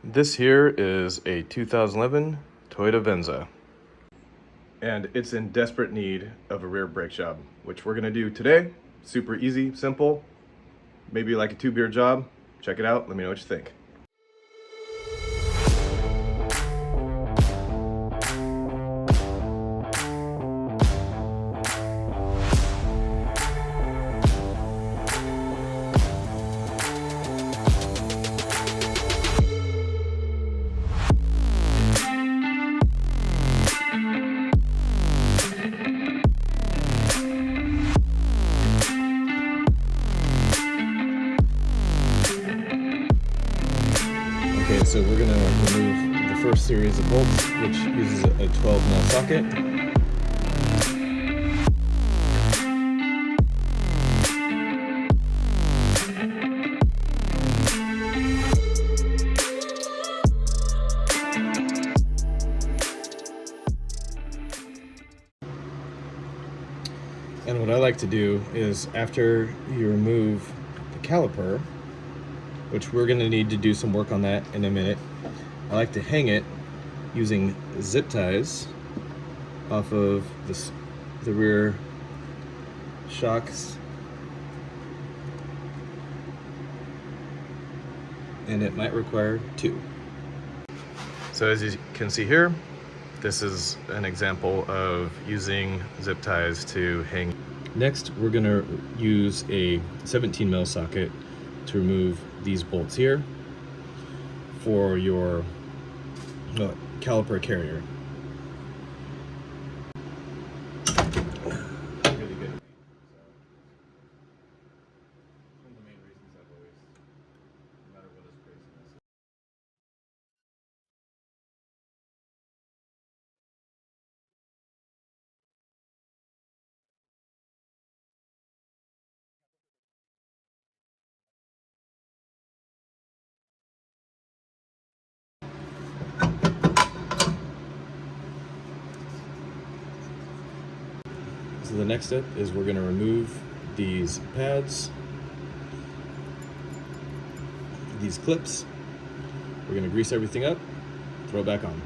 This here is a 2011 Toyota Venza, and it's in desperate need of a rear brake job, which we're gonna do today. Super easy, simple, maybe like a 2-beer job. Check it out, let me know what you think. Okay, so we're gonna remove the first series of bolts, which uses a 12 mil socket. And what I like to do is, after you remove the caliper, which we're going to need to do some work on that in a minute, I like to hang it using zip ties off of the rear shocks, and it might require 2. So as you can see here, this is an example of using zip ties to hang. Next, we're going to use a 17 mil socket to remove these bolts here for your caliper carrier. Really good. One of the main reasons I've always, no matter what is craziness. So the next step is we're going to remove these pads, these clips. We're going to grease everything up, throw it back on.